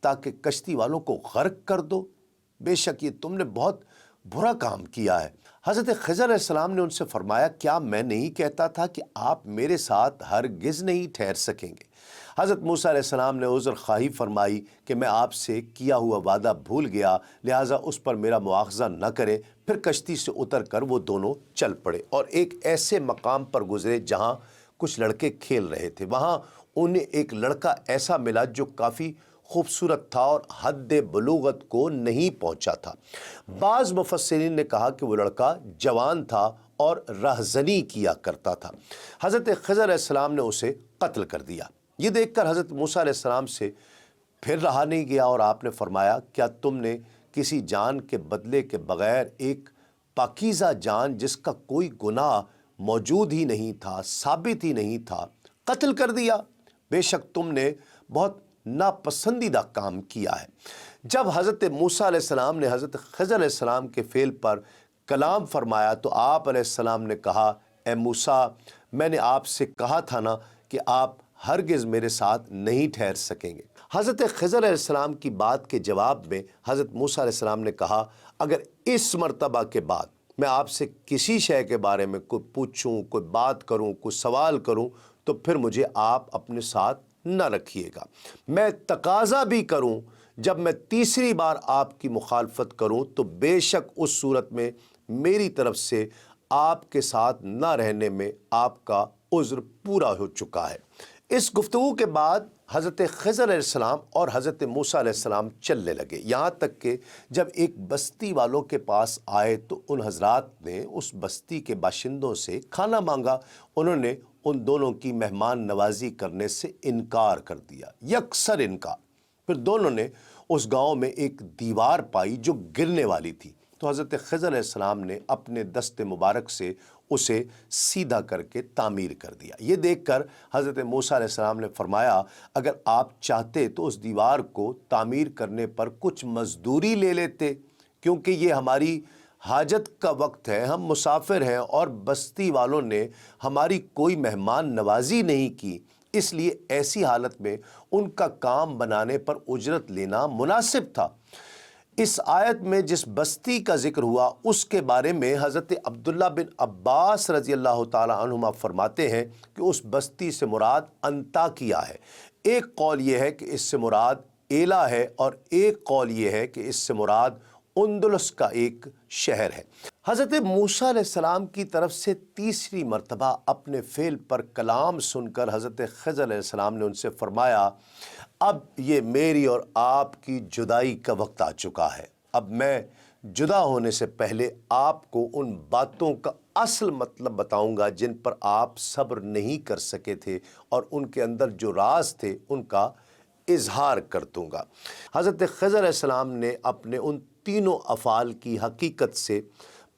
تاکہ کشتی والوں کو غرق کر دو؟ بے شک یہ تم نے بہت برا کام کیا ہے۔ حضرت خضر علیہ السلام نے ان سے فرمایا کیا میں نہیں کہتا تھا کہ آپ میرے ساتھ ہرگز نہیں ٹھہر سکیں گے؟ حضرت موسیٰ علیہ السلام نے عذر خواہی فرمائی کہ میں آپ سے کیا ہوا وعدہ بھول گیا، لہٰذا اس پر میرا مواخذہ نہ کریں۔ پھر کشتی سے اتر کر وہ دونوں چل پڑے اور ایک ایسے مقام پر گزرے جہاں کچھ لڑکے کھیل رہے تھے۔ وہاں انہیں ایک لڑکا ایسا ملا جو کافی خوبصورت تھا اور حد بلوغت کو نہیں پہنچا تھا۔ بعض مفسرین نے کہا کہ وہ لڑکا جوان تھا اور رہزنی کیا کرتا تھا۔ حضرت خضر علیہ السلام نے اسے قتل کر دیا۔ یہ دیکھ کر حضرت موسیٰ علیہ السلام سے پھر رہا نہیں گیا اور آپ نے فرمایا کیا تم نے کسی جان کے بدلے کے بغیر ایک پاکیزہ جان جس کا کوئی گناہ موجود ہی نہیں تھا، ثابت ہی نہیں تھا، قتل کر دیا؟ بے شک تم نے بہت ناپسندیدہ کام کیا ہے۔ جب حضرت موسیٰ علیہ السلام نے حضرت خضر علیہ السلام کے فعل پر کلام فرمایا تو آپ علیہ السلام نے کہا اے موسیٰ، میں نے آپ سے کہا تھا نا کہ آپ ہرگز میرے ساتھ نہیں ٹھہر سکیں گے۔ حضرت خضر علیہ السلام کی بات کے جواب میں حضرت موسیٰ علیہ السلام نے کہا اگر اس مرتبہ کے بعد میں آپ سے کسی شے کے بارے میں کوئی پوچھوں، کوئی بات کروں، کوئی سوال کروں تو پھر مجھے آپ اپنے ساتھ نہ رکھیے گا۔ میں تقاضا بھی کروں، جب میں تیسری بار آپ کی مخالفت کروں تو بے شک اس صورت میں میری طرف سے آپ کے ساتھ نہ رہنے میں آپ کا عذر پورا ہو چکا ہے۔ اس گفتگو کے بعد حضرت خضر علیہ السلام اور حضرت موسیٰ علیہ السلام چلنے لگے، یہاں تک کہ جب ایک بستی والوں کے پاس آئے تو ان حضرات نے اس بستی کے باشندوں سے کھانا مانگا۔ انہوں نے ان دونوں کی مہمان نوازی کرنے سے انکار کر دیا، یکسر انکار۔ پھر دونوں نے اس گاؤں میں ایک دیوار پائی جو گرنے والی تھی، تو حضرت خضر علیہ السلام نے اپنے دست مبارک سے اسے سیدھا کر کے تعمیر کر دیا۔ یہ دیکھ کر حضرت موسیٰ علیہ السلام نے فرمایا اگر آپ چاہتے تو اس دیوار کو تعمیر کرنے پر کچھ مزدوری لے لیتے، کیونکہ یہ ہماری حاجت کا وقت ہے، ہم مسافر ہیں اور بستی والوں نے ہماری کوئی مہمان نوازی نہیں کی، اس لیے ایسی حالت میں ان کا کام بنانے پر اجرت لینا مناسب تھا۔ اس آیت میں جس بستی کا ذکر ہوا اس کے بارے میں حضرت عبداللہ بن عباس رضی اللہ تعالی عنہما فرماتے ہیں کہ اس بستی سے مراد انطاکیہ ہے۔ ایک قول یہ ہے کہ اس سے مراد ایلا ہے اور ایک قول یہ ہے کہ اس سے مراد اندلس کا ایک شہر ہے۔ حضرت موسیٰ علیہ السلام کی طرف سے تیسری مرتبہ اپنے فعل پر کلام سن کر حضرت خضر علیہ السلام نے ان سے فرمایا اب یہ میری اور آپ کی جدائی کا وقت آ چکا ہے۔ اب میں جدا ہونے سے پہلے آپ کو ان باتوں کا اصل مطلب بتاؤں گا جن پر آپ صبر نہیں کر سکے تھے اور ان کے اندر جو راز تھے ان کا اظہار کر دوں گا۔ حضرت خضر علیہ السلام نے اپنے ان تینوں افعال کی حقیقت سے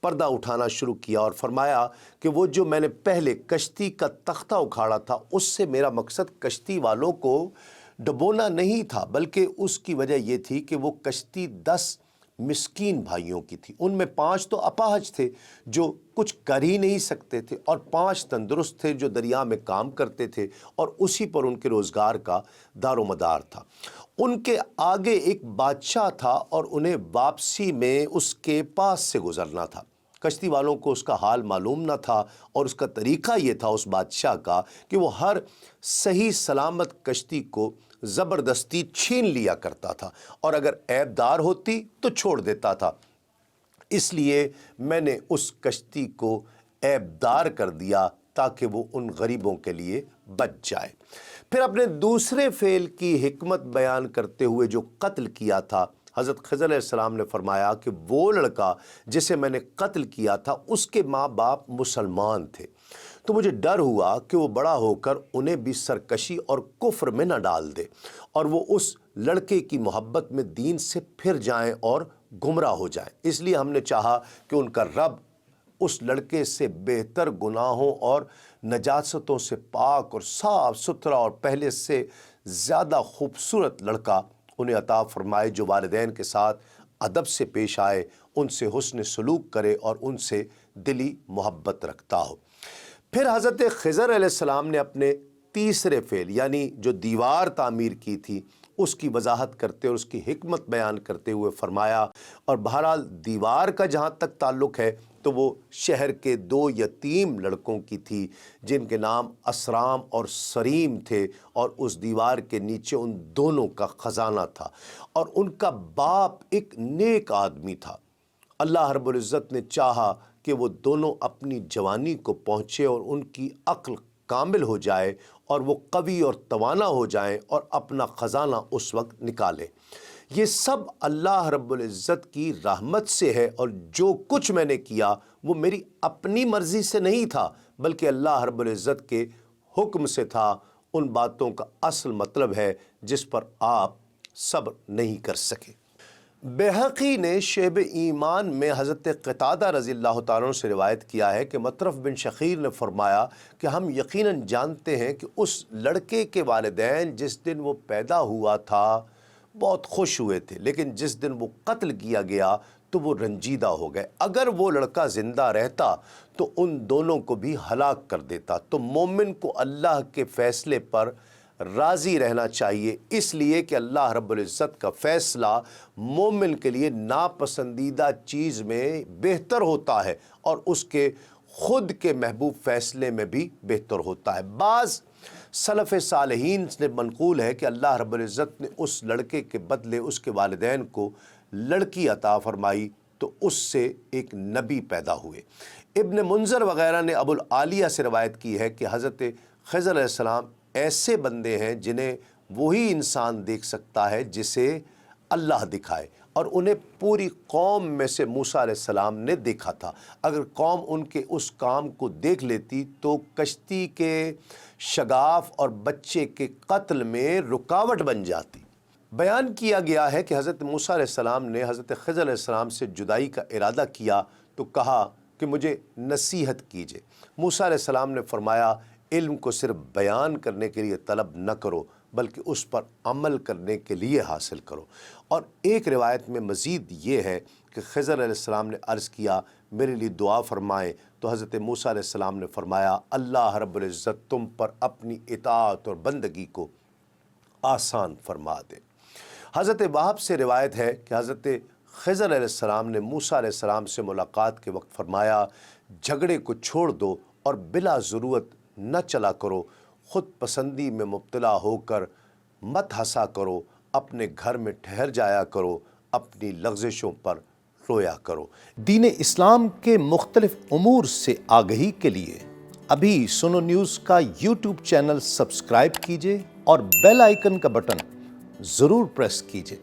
پردہ اٹھانا شروع کیا اور فرمایا کہ وہ جو میں نے پہلے کشتی کا تختہ اکھاڑا تھا اس سے میرا مقصد کشتی والوں کو ڈبونا نہیں تھا، بلکہ اس کی وجہ یہ تھی کہ وہ کشتی 10 مسکین بھائیوں کی تھی، ان میں 5 تو اپاہج تھے جو کچھ کر ہی نہیں سکتے تھے اور 5 تندرست تھے جو دریا میں کام کرتے تھے اور اسی پر ان کے روزگار کا دار و مدار تھا۔ ان کے آگے ایک بادشاہ تھا اور انہیں واپسی میں اس کے پاس سے گزرنا تھا۔ کشتی والوں کو اس کا حال معلوم نہ تھا اور اس کا طریقہ یہ تھا اس بادشاہ کا کہ وہ ہر صحیح سلامت کشتی کو زبردستی چھین لیا کرتا تھا اور اگر عیب دار ہوتی تو چھوڑ دیتا تھا۔ اس لیے میں نے اس کشتی کو عیب دار کر دیا تاکہ وہ ان غریبوں کے لیے بچ جائے۔ پھر اپنے دوسرے فعل کی حکمت بیان کرتے ہوئے جو قتل کیا تھا حضرت خضر علیہ السلام نے فرمایا کہ وہ لڑکا جسے میں نے قتل کیا تھا اس کے ماں باپ مسلمان تھے، تو مجھے ڈر ہوا کہ وہ بڑا ہو کر انہیں بھی سرکشی اور کفر میں نہ ڈال دے اور وہ اس لڑکے کی محبت میں دین سے پھر جائیں اور گمراہ ہو جائیں۔ اس لیے ہم نے چاہا کہ ان کا رب اس لڑکے سے بہتر گناہوں اور نجاستوں سے پاک اور صاف ستھرا اور پہلے سے زیادہ خوبصورت لڑکا انہیں عطا فرمائے جو والدین کے ساتھ ادب سے پیش آئے، ان سے حسن سلوک کرے اور ان سے دلی محبت رکھتا ہو۔ پھر حضرت خضر علیہ السلام نے اپنے تیسرے فعل یعنی جو دیوار تعمیر کی تھی اس کی وضاحت کرتے اور اس کی حکمت بیان کرتے ہوئے فرمایا۔ اور بہرحال دیوار کا جہاں تک تعلق ہے تو وہ شہر کے 2 یتیم لڑکوں کی تھی جن کے نام اسرام اور سریم تھے، اور اس دیوار کے نیچے ان دونوں کا خزانہ تھا، اور ان کا باپ ایک نیک آدمی تھا۔ اللہ رب العزت نے چاہا کہ وہ دونوں اپنی جوانی کو پہنچے اور ان کی عقل کامل ہو جائے اور وہ قوی اور توانا ہو جائیں اور اپنا خزانہ اس وقت نکالیں۔ یہ سب اللہ رب العزت کی رحمت سے ہے، اور جو کچھ میں نے کیا وہ میری اپنی مرضی سے نہیں تھا بلکہ اللہ رب العزت کے حکم سے تھا۔ ان باتوں کا اصل مطلب ہے جس پر آپ صبر نہیں کر سکے۔ بیہقی نے شعب ایمان میں حضرت قتادہ رضی اللہ تعالیٰ عنہ سے روایت کیا ہے کہ مطرف بن شخیر نے فرمایا کہ ہم یقیناً جانتے ہیں کہ اس لڑکے کے والدین جس دن وہ پیدا ہوا تھا بہت خوش ہوئے تھے، لیکن جس دن وہ قتل کیا گیا تو وہ رنجیدہ ہو گئے۔ اگر وہ لڑکا زندہ رہتا تو ان دونوں کو بھی ہلاک کر دیتا۔ تو مومن کو اللہ کے فیصلے پر راضی رہنا چاہیے، اس لیے کہ اللہ رب العزت کا فیصلہ مومن کے لیے ناپسندیدہ چیز میں بہتر ہوتا ہے اور اس کے خود کے محبوب فیصلے میں بھی بہتر ہوتا ہے۔ بعض سلف صالحین سے منقول ہے کہ اللہ رب العزت نے اس لڑکے کے بدلے اس کے والدین کو لڑکی عطا فرمائی تو اس سے ایک نبی پیدا ہوئے۔ ابن منذر وغیرہ نے ابو العالیہ سے روایت کی ہے کہ حضرت خضر علیہ السلام ایسے بندے ہیں جنہیں وہی انسان دیکھ سکتا ہے جسے اللہ دکھائے، اور انہیں پوری قوم میں سے موسیٰ علیہ السلام نے دیکھا تھا۔ اگر قوم ان کے اس کام کو دیکھ لیتی تو کشتی کے شگاف اور بچے کے قتل میں رکاوٹ بن جاتی۔ بیان کیا گیا ہے کہ حضرت موسیٰ علیہ السلام نے حضرت خضر علیہ السلام سے جدائی کا ارادہ کیا تو کہا کہ مجھے نصیحت کیجئے۔ موسیٰ علیہ السلام نے فرمایا علم کو صرف بیان کرنے کے لیے طلب نہ کرو بلکہ اس پر عمل کرنے کے لیے حاصل کرو۔ اور ایک روایت میں مزید یہ ہے کہ خضر علیہ السلام نے عرض کیا میرے لیے دعا فرمائیں، تو حضرت موسیٰ علیہ السلام نے فرمایا اللہ رب العزت تم پر اپنی اطاعت اور بندگی کو آسان فرما دے۔ حضرت وہب سے روایت ہے کہ حضرت خضر علیہ السلام نے موسیٰ علیہ السلام سے ملاقات کے وقت فرمایا جھگڑے کو چھوڑ دو اور بلا ضرورت نہ چلا کرو، خود پسندی میں مبتلا ہو کر مت ہنسا کرو، اپنے گھر میں ٹھہر جایا کرو، اپنی لغزشوں پر رویا کرو۔ دین اسلام کے مختلف امور سے آگہی کے لیے ابھی سنو نیوز کا یوٹیوب چینل سبسکرائب کیجئے اور بیل آئیکن کا بٹن ضرور پریس کیجئے۔